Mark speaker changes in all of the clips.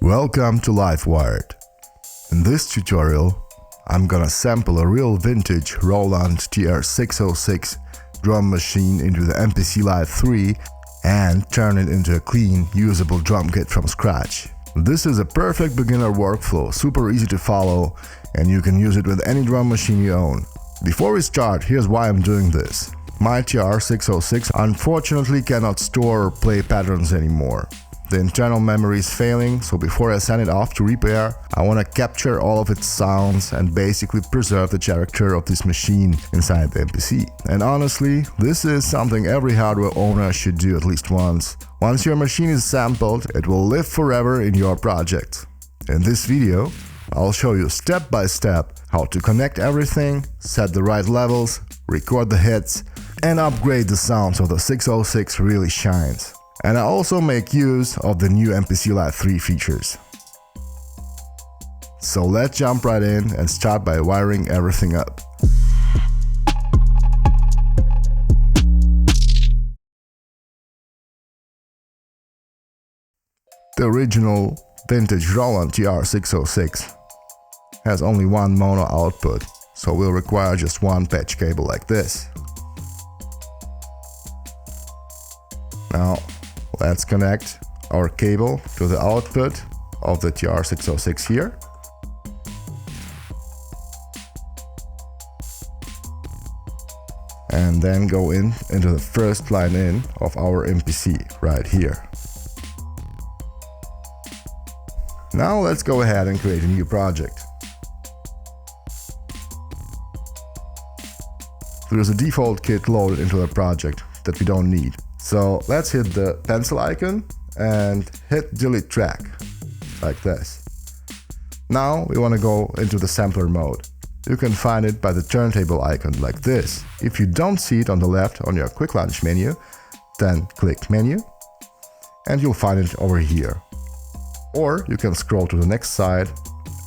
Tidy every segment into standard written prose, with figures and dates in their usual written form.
Speaker 1: Welcome to LiveWired. In this tutorial, I'm gonna sample a real vintage Roland TR-606 drum machine into the MPC Live 3 and turn it into a clean, usable drum kit from scratch. This is a perfect beginner workflow, super easy to follow, and you can use it with any drum machine you own. Before we start, here's why I'm doing this. My TR-606 unfortunately cannot store or play patterns anymore. The internal memory is failing, so before I send it off to repair, I want to capture all of its sounds and basically preserve the character of this machine inside the MPC. And honestly, this is something every hardware owner should do at least once. Once your machine is sampled, it will live forever in your project. In this video, I'll show you step by step how to connect everything, set the right levels, record the hits, and upgrade the sound so the 606 really shines. And I also make use of the new MPC Live 3 features. So let's jump right in and start by wiring everything up. The original vintage Roland TR-606 has only one mono output, so we'll require just one patch cable like this. Now, let's connect our cable to the output of the TR-606 here. And then go into the first line in of our MPC right here. Now let's go ahead and create a new project. There's a default kit loaded into the project that we don't need. So let's hit the pencil icon and hit delete track, like this. Now we want to go into the sampler mode. You can find it by the turntable icon like this. If you don't see it on the left on your quick launch menu, then click menu and you'll find it over here. Or you can scroll to the next side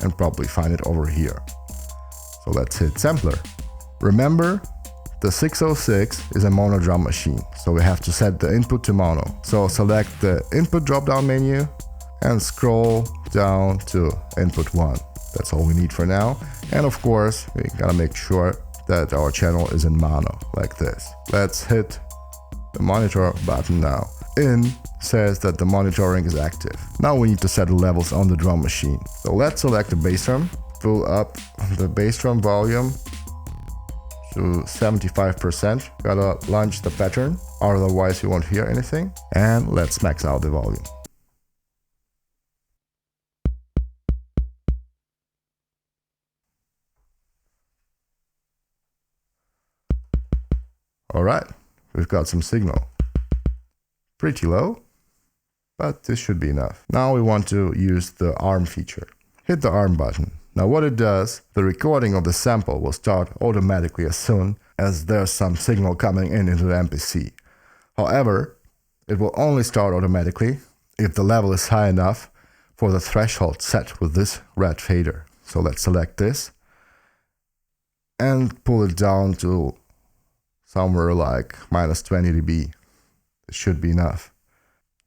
Speaker 1: and probably find it over here. So let's hit sampler. Remember, the 606 is a mono drum machine, so we have to set the input to mono. So select the input drop-down menu and scroll down to input 1. That's all we need for now. And of course, we gotta make sure that our channel is in mono, like this. Let's hit the monitor button now. In says that the monitoring is active. Now we need to set the levels on the drum machine. So let's select the bass drum, pull up the bass drum volume to 75%. Gotta launch the pattern, otherwise you won't hear anything. And let's max out the volume. Alright, we've got some signal. Pretty low, but this should be enough. Now we want to use the arm feature. Hit the arm button. Now what it does, the recording of the sample will start automatically as soon as there's some signal coming into the MPC. However, it will only start automatically if the level is high enough for the threshold set with this red fader. So let's select this and pull it down to somewhere like -20 dB. This should be enough.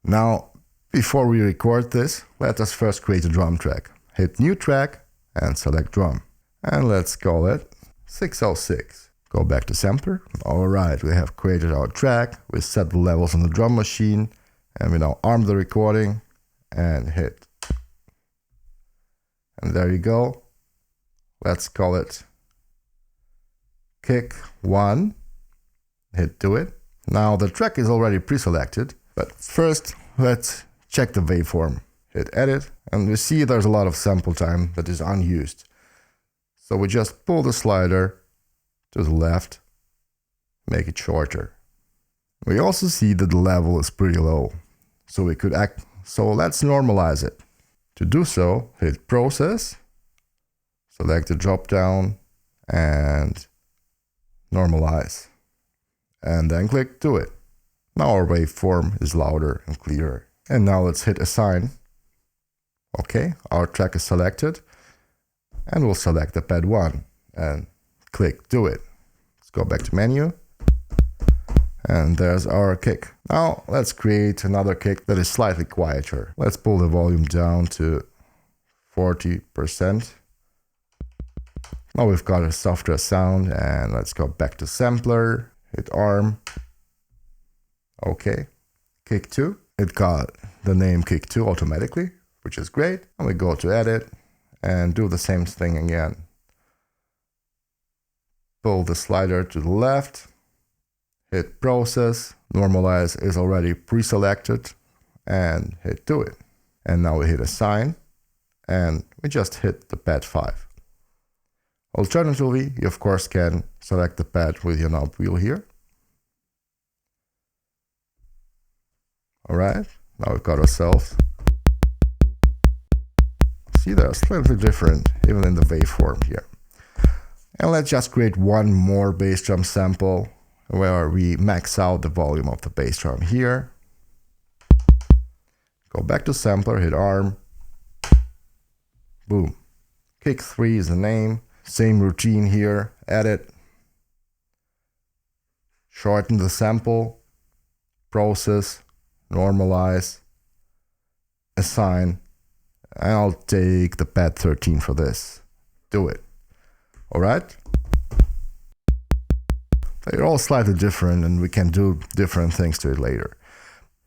Speaker 1: Now, before we record this, let us first create a drum track. Hit new track and select drum. And let's call it 606. Go back to sampler. Alright, we have created our track. We set the levels on the drum machine. And we now arm the recording and hit. And there you go. Let's call it kick 1. Hit do it. Now the track is already pre-selected, but first let's check the waveform. Hit edit, and we see there's a lot of sample time that is unused. So we just pull the slider to the left, make it shorter. We also see that the level is pretty low, so let's normalize it. To do so, hit process, select the drop down and normalize. And then click do it. Now our waveform is louder and clearer. And now let's hit assign. Okay, our track is selected. And we'll select the pad 1 and click do it. Let's go back to menu. And there's our kick. Now let's create another kick that is slightly quieter. Let's pull the volume down to 40%. Now we've got a softer sound, and let's go back to sampler, hit arm. Okay, kick 2. It got the name kick 2 automatically, which is great. And we go to edit and do the same thing again. Pull the slider to the left, hit process, normalize is already pre-selected, and hit do it. And now we hit assign, and we just hit the pad 5. Alternatively, you of course can select the pad with your knob wheel here. Alright, now we've got ourselves. See, they're slightly different, even in the waveform here. And let's just create one more bass drum sample where we max out the volume of the bass drum here. Go back to sampler, hit arm. Boom. Kick 3 is the name. Same routine here. Edit. Shorten the sample. Process. Normalize. Assign. And I'll take the pad 13 for this. Do it. Alright? They're all slightly different, and we can do different things to it later.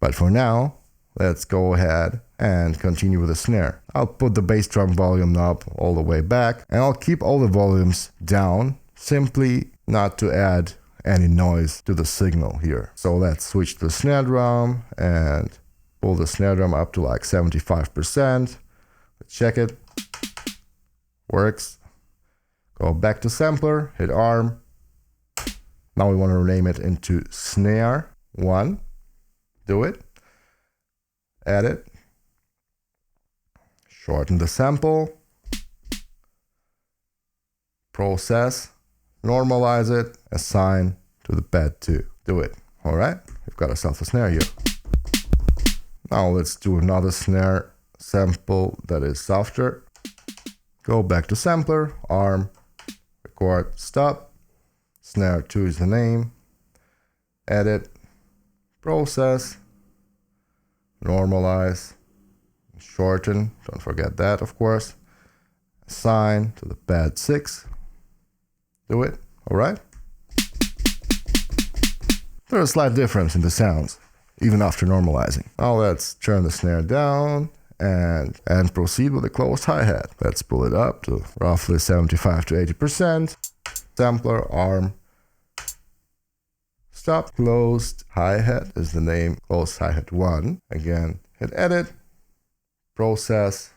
Speaker 1: But for now, let's go ahead and continue with the snare. I'll put the bass drum volume knob all the way back, and I'll keep all the volumes down, simply not to add any noise to the signal here. So let's switch to the snare drum and pull the snare drum up to like 75%. Let's check it. Works. Go back to sampler, hit arm. Now we want to rename it into snare 1. Do it. Edit. Shorten the sample. Process. Normalize it. Assign to the pad 2. Do it. Alright, we've got ourselves a snare here. Now let's do another snare sample that is softer. Go back to sampler, arm, record, stop. Snare 2 is the name. Edit. Process. Normalize. Shorten. Don't forget that, of course. Assign to the pad 6. Do it. Alright? There's a slight difference in the sounds, even after normalizing. Now let's turn the snare down and proceed with a closed hi-hat. Let's pull it up to roughly 75 to 80%. Sampler, arm, stop. Closed hi-hat is the name, closed hi-hat 1. Again, hit edit, process,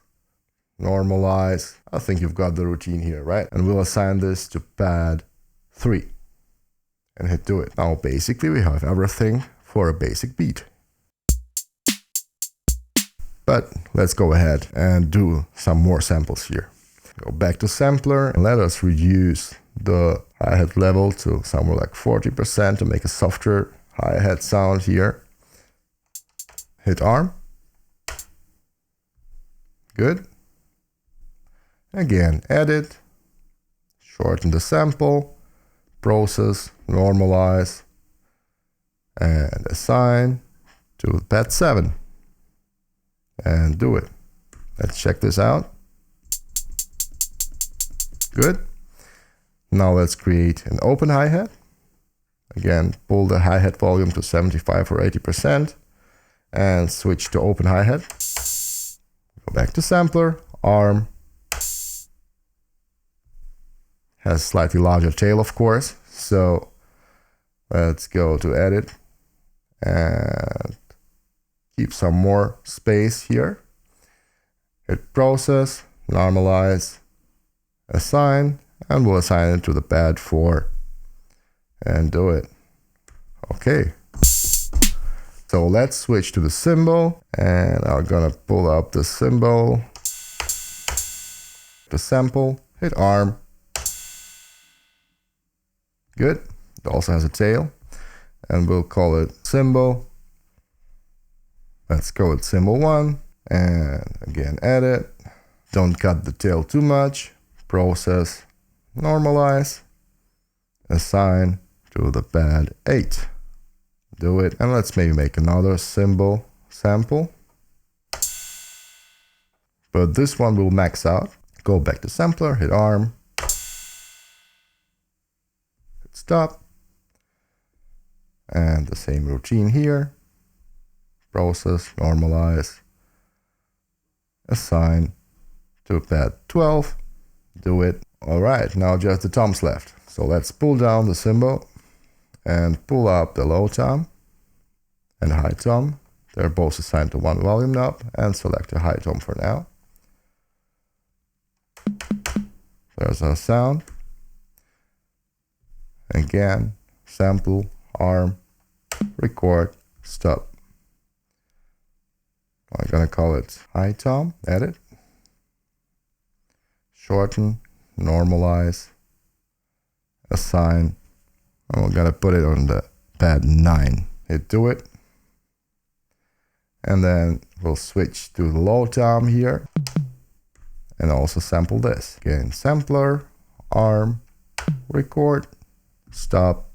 Speaker 1: normalize. I think you've got the routine here, right? And we'll assign this to pad 3 and hit do it. Now basically we have everything for a basic beat. But let's go ahead and do some more samples here. Go back to sampler and let us reduce the hi-hat level to somewhere like 40% to make a softer hi-hat sound here. Hit arm. Good. Again, edit. Shorten the sample. Process. Normalize. And assign to pad 7. And do it. Let's check this out. Good. Now let's create an open hi-hat. Again, pull the hi-hat volume to 75 or 80% and switch to open hi-hat. Go back to sampler, arm. Has slightly larger tail, of course. So let's go to edit and keep some more space here. Hit process, normalize, assign, and we'll assign it to the pad 4 and do it. Okay. So let's switch to the cymbal, and I'm gonna pull up the cymbal, the sample, hit arm. Good. It also has a tail, and we'll call it cymbal. Let's go with cymbal 1, and again edit. Don't cut the tail too much. Process, normalize, assign to the pad 8. do it. And let's maybe make another cymbal sample. But this one will max out. Go back to sampler, hit arm, hit stop. And the same routine here. Process, normalize, assign to pad 12, do it. Alright, now just the toms left. So let's pull down the cymbal and pull up the low tom and high tom. They're both assigned to one volume knob, and select the high tom for now. There's our sound. Again, sample, arm, record, stop. I'm gonna call it high tom, edit, shorten, normalize, assign, and we're gonna put it on the pad 9. Hit do it. And then we'll switch to the low tom here and also sample this. Again, sampler, arm, record, stop,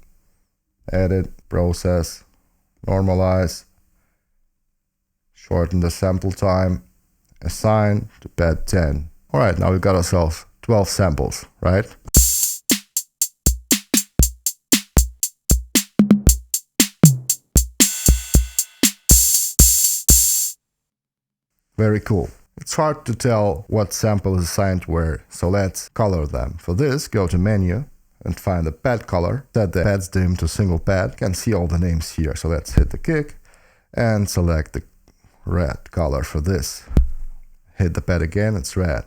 Speaker 1: edit, process, normalize, shorten the sample time, assign to pad 10. Alright, now we've got ourselves 12 samples, right? Very cool. It's hard to tell what sample is assigned where, so let's color them. For this, go to menu and find the pad color. Set the pads dim to single pad. You can see all the names here. So let's hit the kick and select the red color for this. Hit the pad again, it's red.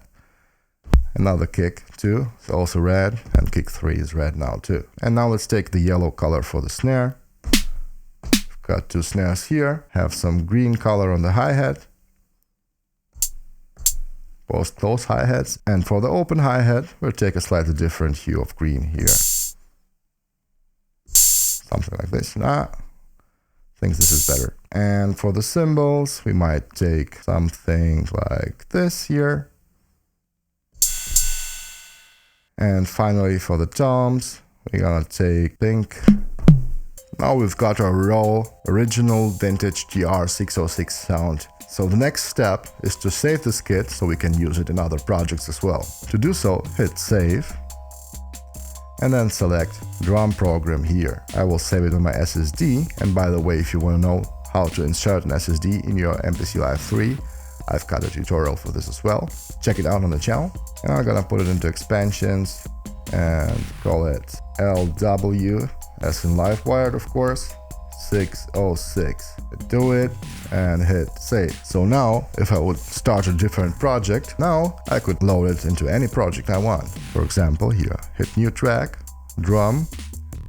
Speaker 1: Another kick 2 is also red, and kick 3 is red now too. And now let's take the yellow color for the snare. We've got 2 snares here. Have some green color on the hi-hat. Both close hi-hats, and for the open hi-hat we'll take a slightly different hue of green here. Something like this. I think this is better. And for the cymbals we might take something like this here. And finally for the toms we're gonna take pink. Now we've got our raw original vintage TR-606 sound. So the next step is to save this kit so we can use it in other projects as well. To do so, hit save and then select drum program here. I will save it on my SSD, and by the way, if you want to know how to insert an SSD in your MPC Live 3, I've got a tutorial for this as well. Check it out on the channel. And I'm gonna put it into expansions and call it LW, as in LiveWired of course, 606. Do it and hit save. So now if I would start a different project, now I could load it into any project I want. For example here, hit new track, drum,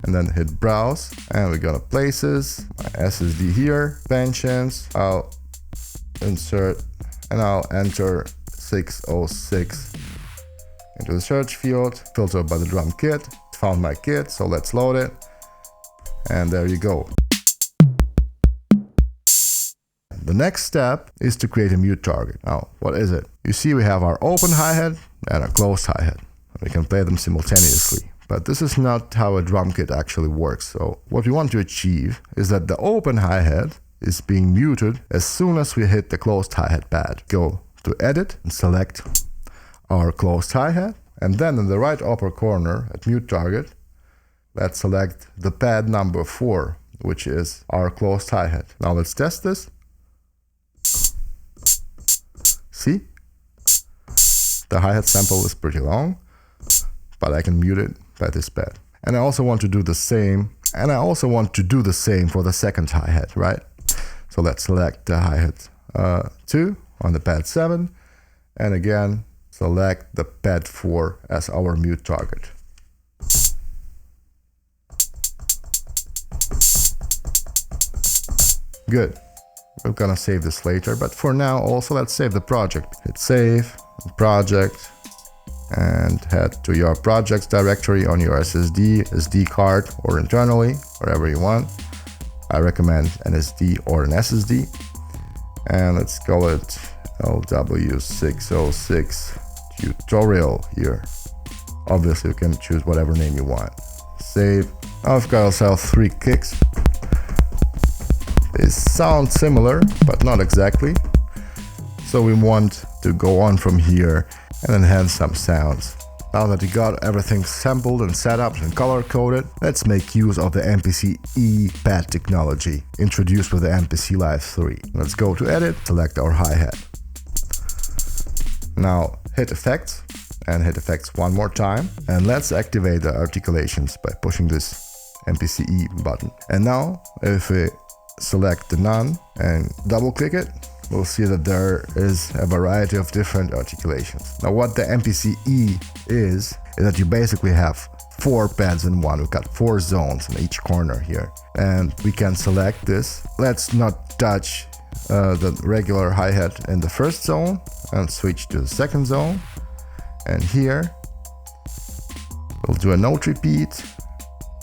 Speaker 1: and then hit browse, and we're gonna places, my SSD here, expansions, I'll insert and I'll enter 606 into the search field, filter by the drum kit, found my kit, so let's load it, and there you go. The next step is to create a mute target. Now, what is it? You see we have our open hi-hat and a closed hi-hat. We can play them simultaneously. But this is not how a drum kit actually works. So what we want to achieve is that the open hi-hat is being muted as soon as we hit the closed hi-hat pad. Go to edit and select our closed hi-hat. And then in the right upper corner at mute target, let's select the pad number 4, which is our closed hi-hat. Now let's test this. See? The hi-hat sample is pretty long, but I can mute it by this pad. And I also want to do the same, for the second hi-hat, right? So let's select the hi-hat 2 on the pad 7, and again select the pad 4 as our mute target. Good. We're gonna save this later, but for now also let's save the project. Hit save, project, and head to your projects directory on your SSD, SD card, or internally, wherever you want. I recommend an SD or an SSD. And let's call it LW606 tutorial here. Obviously you can choose whatever name you want. Save. Now I've got ourselves 3 kicks. They sound similar, but not exactly. So we want to go on from here and enhance some sounds. Now that we got everything sampled and set up and color coded, let's make use of the MPC-E pad technology introduced with the MPC Live 3. Let's go to Edit, select our hi-hat. Now hit Effects and hit Effects one more time, and let's activate the articulations by pushing this MPC-E button. And now if we select the None and double click it, we'll see that there is a variety of different articulations. Now what the MPC-E is that you basically have 4 pads in one. We've got 4 zones in each corner here, and we can select this. Let's not touch the regular hi-hat in the first zone and switch to the second zone. And here we'll do a note repeat,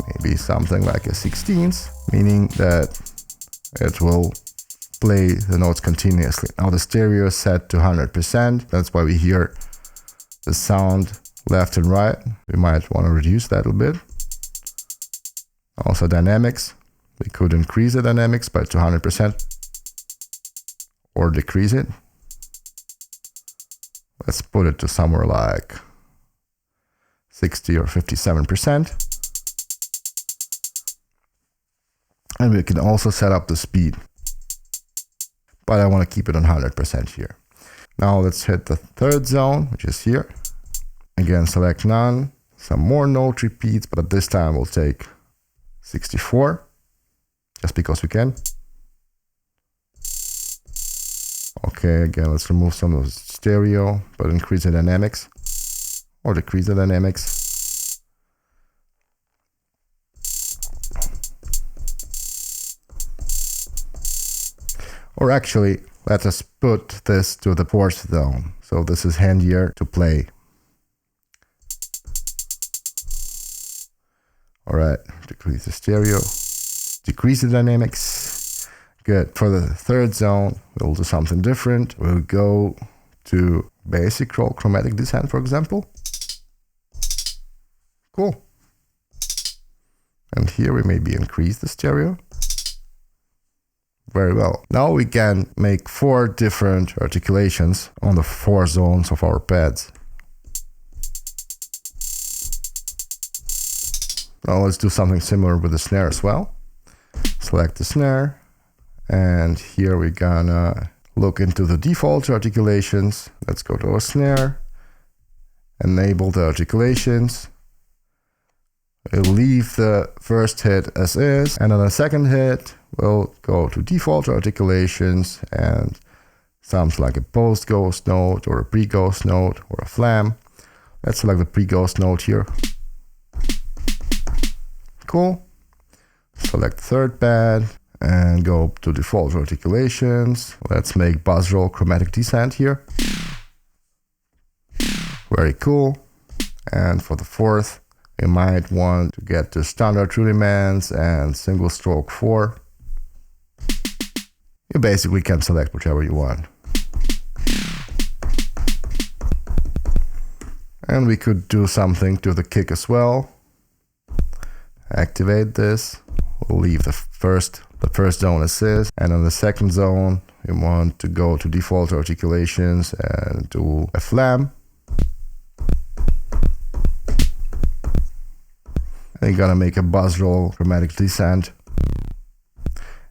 Speaker 1: maybe something like a 16th, meaning that it will play the notes continuously. Now the stereo is set to 100%. That's why we hear the sound left and right. We might want to reduce that a bit. Also dynamics. We could increase the dynamics by 200% or decrease it. Let's put it to somewhere like 60 or 57%. And we can also set up the speed, but I want to keep it on 100% here. Now let's hit the third zone, which is here. Again, select None, some more note repeats, but this time we'll take 64, just because we can. Okay, again, let's remove some of the stereo, but increase the dynamics, or decrease the dynamics. Or actually, let us put this to the 4th zone, so this is handier to play. Alright, decrease the stereo, decrease the dynamics. Good. For the 3rd zone, we'll do something different. We'll go to basic roll chromatic descent, for example. Cool. And here we maybe increase the stereo. Very well. Now we can make 4 different articulations on the 4 zones of our pads. Now let's do something similar with the snare as well. Select the snare, and here we're gonna look into the default articulations. Let's go to our snare, enable the articulations. We'll leave the first hit as is, and on the second hit, we'll go to default articulations and sounds like a post-ghost note or a pre-ghost note or a flam. Let's select the pre-ghost note here. Cool. Select the 3rd pad and go to default articulations. Let's make buzz roll chromatic descent here. Very cool. And for the 4th, we might want to get to standard rudiments and single stroke 4. You basically can select whichever you want. And we could do something to the kick as well. Activate this. We'll leave the first zone as is, and on the 2nd zone we want to go to default articulations and do a flam. And you're gonna make a buzz roll chromatic descent.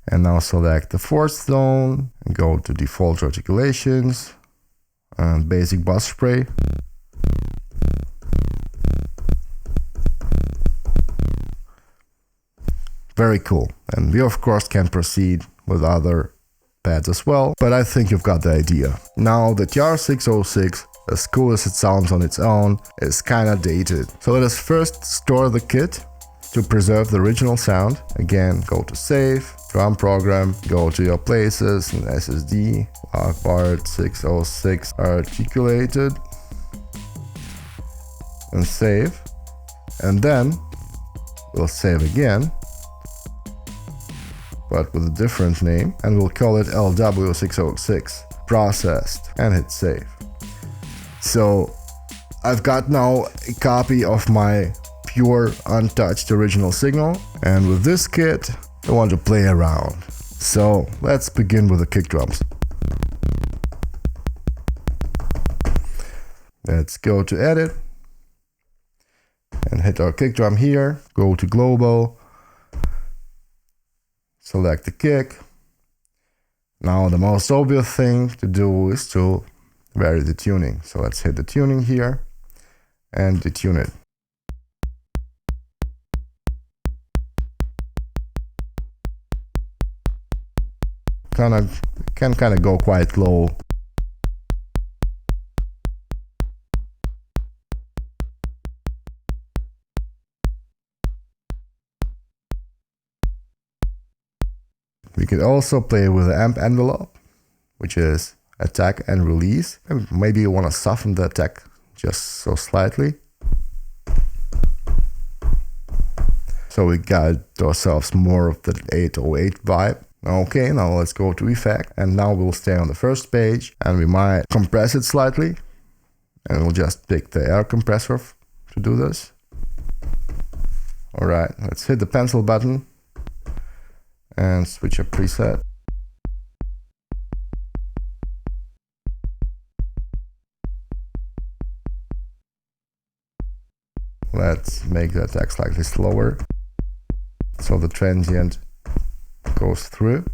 Speaker 1: And now select the 4th zone and go to default articulations and basic buzz spray. Very cool. And we of course can proceed with other pads as well, but I think you've got the idea. Now the TR-606, as cool as it sounds on its own, is kinda dated. So let us first store the kit to preserve the original sound. Again, go to Save, Drum Program, go to your places and SSD, AIR 606 articulated, and save. And then we'll save again, but with a different name, and we'll call it LW606 processed, and hit save. So I've got now a copy of my pure untouched original signal, and with this kit I want to play around. So let's begin with the kick drums. Let's go to edit and hit our kick drum here. Go to global, select the kick. Now the most obvious thing to do is to vary the tuning. So let's hit the tuning here and detune it. Can kind of go quite low. We could also play with the amp envelope, which is attack and release. And maybe you want to soften the attack just so slightly. So we got ourselves more of the 808 vibe. Okay, now let's go to effect, and now we'll stay on the first page, and we might compress it slightly, and we'll just pick the AIR compressor to do this. Alright, let's hit the pencil button and switch a preset. Let's make the attack slightly slower so the transient goes through.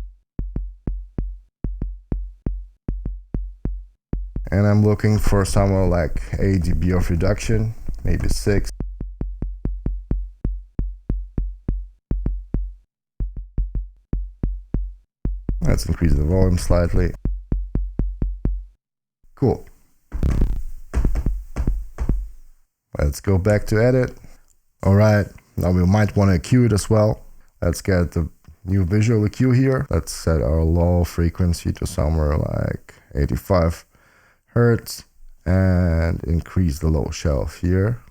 Speaker 1: And I'm looking for somewhere like 8 dB of reduction, maybe 6. Let's increase the volume slightly. Cool. Let's go back to edit. Alright, now we might want to EQ it as well. Let's get the new visual EQ here. Let's set our low frequency to somewhere like 85 Hertz and increase the low shelf here.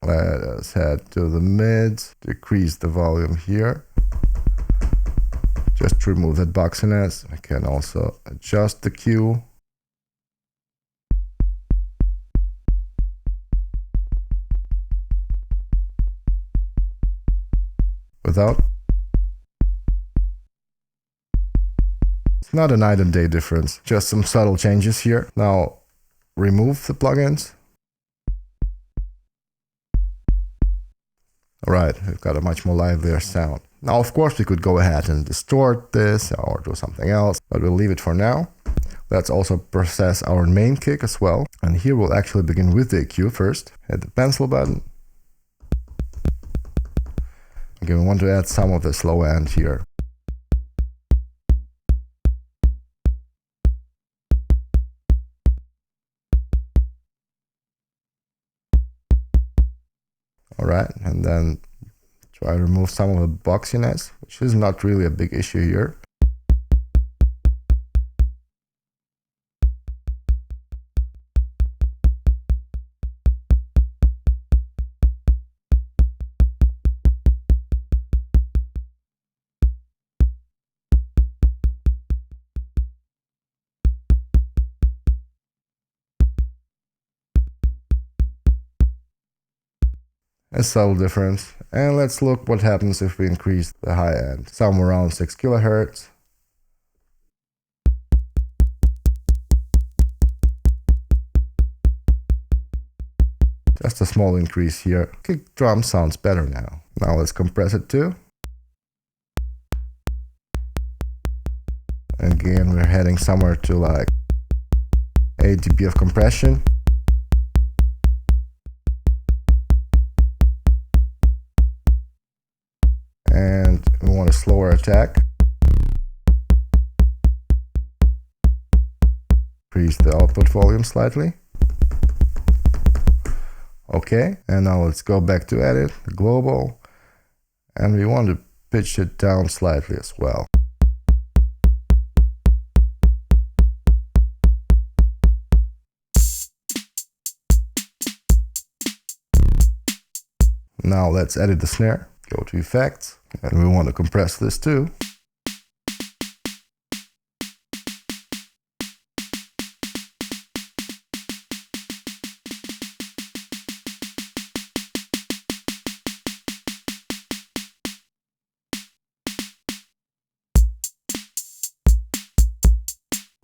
Speaker 1: Let us head to the mids, decrease the volume here. Just remove that boxiness. I can also adjust the Q. Without. It's not a night and day difference, just some subtle changes here. Now remove the plugins. Alright, we've got a much more livelier sound. Now, of course, we could go ahead and distort this or do something else, but we'll leave it for now. Let's also process our main kick as well. And here we'll actually begin with the EQ first. Hit the pencil button. Okay, we want to add some of this low end here. Alright, and then try to remove some of the boxiness, which is not really a big issue here. A subtle difference. And let's look what happens if we increase the high end, somewhere around 6 kHz. Just a small increase here. Kick drum sounds better now. Now let's compress it too. Again, we're heading somewhere to like 8 dB of compression. And we want a slower attack. Increase the output volume slightly. Okay, and now let's go back to edit, the global, and we want to pitch it down slightly as well. Now let's edit the snare, go to effects, and we want to compress this too.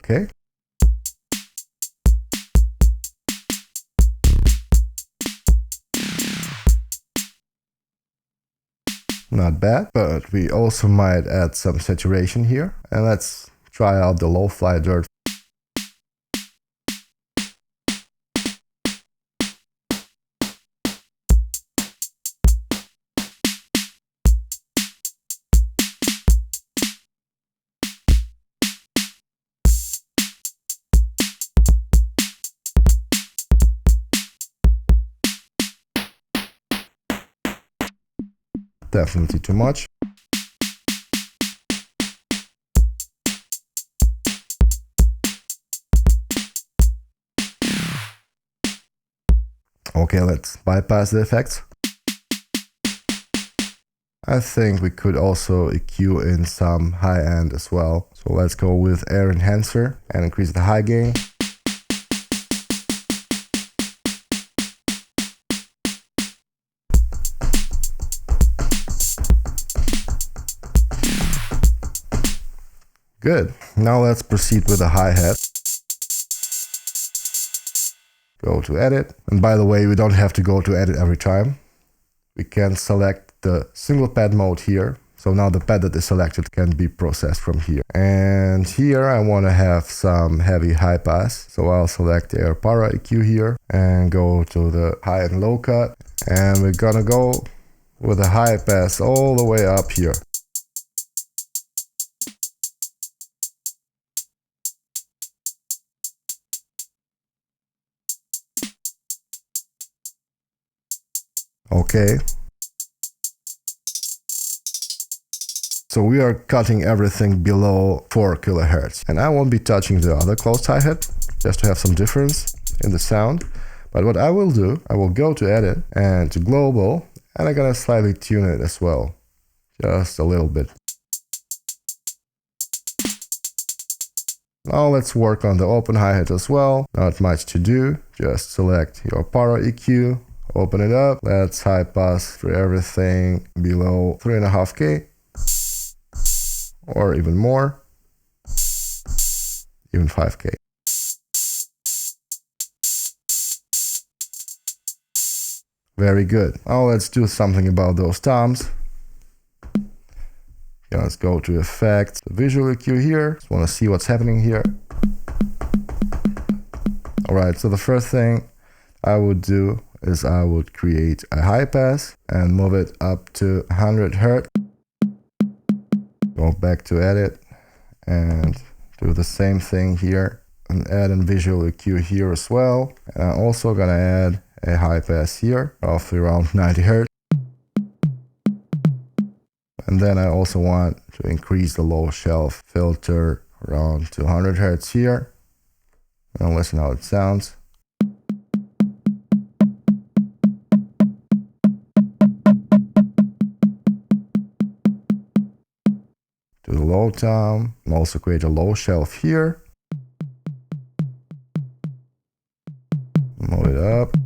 Speaker 1: Okay. Not bad, but we also might add some saturation here. And let's try out the lo-fi dirt. Definitely too much. Okay, let's bypass the effects. I think we could also EQ in some high end as well. So let's go with AIR enhancer and increase the high gain. Good. Now let's proceed with the hi-hat. Go to edit. And by the way, we don't have to go to edit every time. We can select the single pad mode here. So now the pad that is selected can be processed from here. And here I want to have some heavy high pass. So I'll select the AIR Para EQ here and go to the high and low cut. And we're gonna go with a high pass all the way up here. Okay. So we are cutting everything below 4 kHz. And I won't be touching the other closed hi-hat, just to have some difference in the sound. But what I will do, I will go to edit and to global, and I'm gonna slightly tune it as well. Just a little bit. Now let's work on the open hi-hat as well. Not much to do, just select your Para EQ. Open it up. Let's high pass through everything below 3.5K or even more, even 5K. Very good. Now let's do something about those toms. Yeah, let's go to effects, visual EQ here. Just want to see what's happening here. All right, so the first thing I would do is I would create a high pass and move it up to 100 Hz. Go back to edit and do the same thing here and add in visual EQ here as well. And I'm also gonna add a high pass here, roughly around 90 Hz. And then I also want to increase the low shelf filter around 200 Hz here. And listen how it sounds. To the low tom, and also create a low shelf here. Move it up.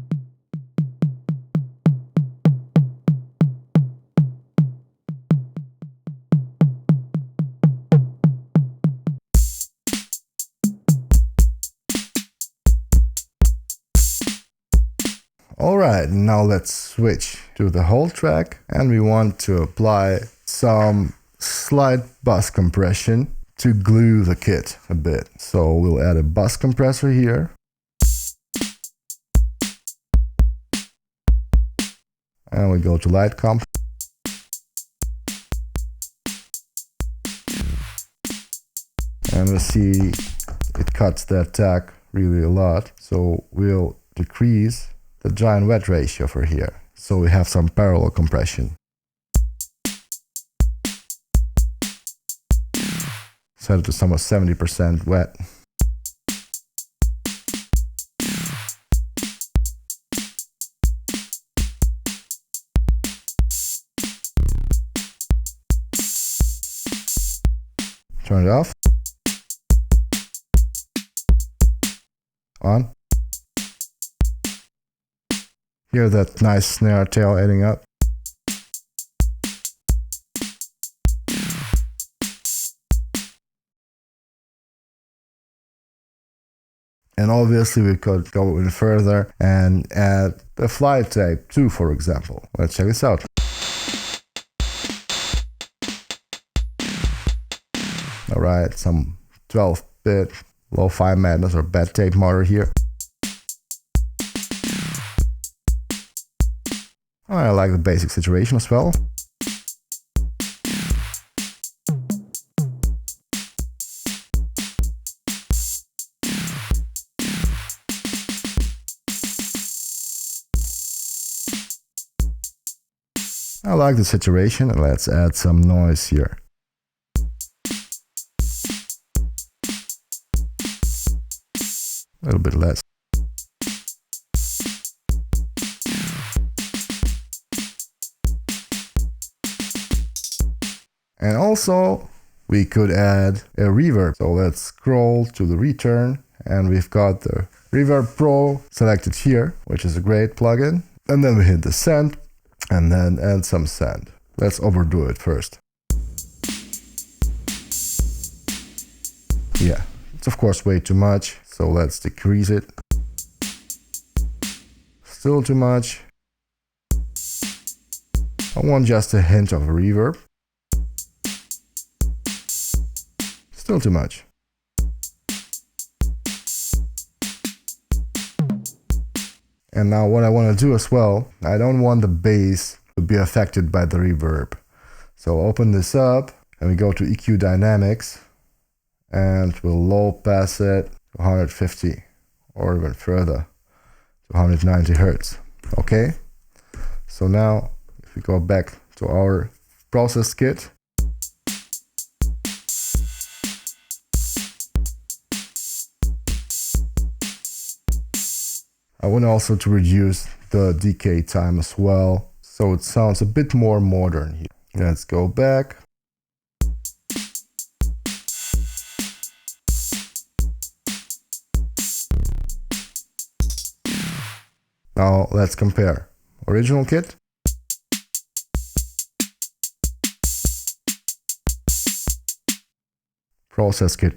Speaker 1: Alright, now let's switch to the whole track, and we want to apply some slight bus compression to glue the kit a bit. So we'll add a bus compressor here. And we go to light comp. And we see it cuts the attack really a lot. So we'll decrease the dry and wet ratio for here. So we have some parallel compression. Set it to somewhat 70% wet. Turn it off. On. Hear that nice snare tail adding up. And obviously we could go in further and add the fly tape too, for example. Let's check this out. Alright, some 12-bit lo-fi madness or bad tape motor here. I like the basic saturation as well. I like the saturation, and let's add some noise here. A little bit less. And also we could add a reverb. So let's scroll to the return, and we've got the Reverb Pro selected here, which is a great plugin. And then we hit the send, and then add some send. Let's overdo it first. Yeah, it's of course way too much, so let's decrease it. Still too much. I want just a hint of reverb. Still too much. And now what I want to do as well, I don't want the bass to be affected by the reverb. So open this up and we go to EQ Dynamics and we'll low pass it to 150 or even further to 190 Hertz. Okay? So now if we go back to our process kit, I want also to reduce the decay time as well, so it sounds a bit more modern here. Let's go back. Now let's compare. Original kit. Process kit.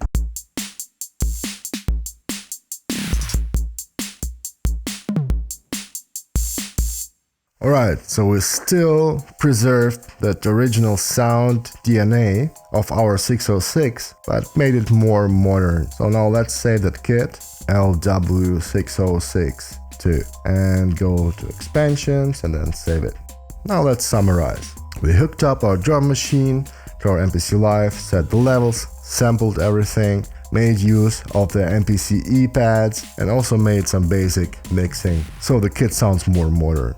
Speaker 1: Alright, so we still preserved that original sound DNA of our 606, but made it more modern. So now let's save that kit, LW606 too, and go to expansions and then save it. Now let's summarize. We hooked up our drum machine to our MPC Live, set the levels, sampled everything, made use of the MPC-E pads, and also made some basic mixing, so the kit sounds more modern.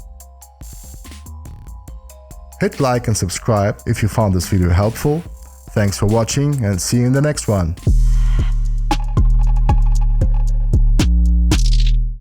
Speaker 1: Hit like and subscribe if you found this video helpful. Thanks for watching and see you in the next one.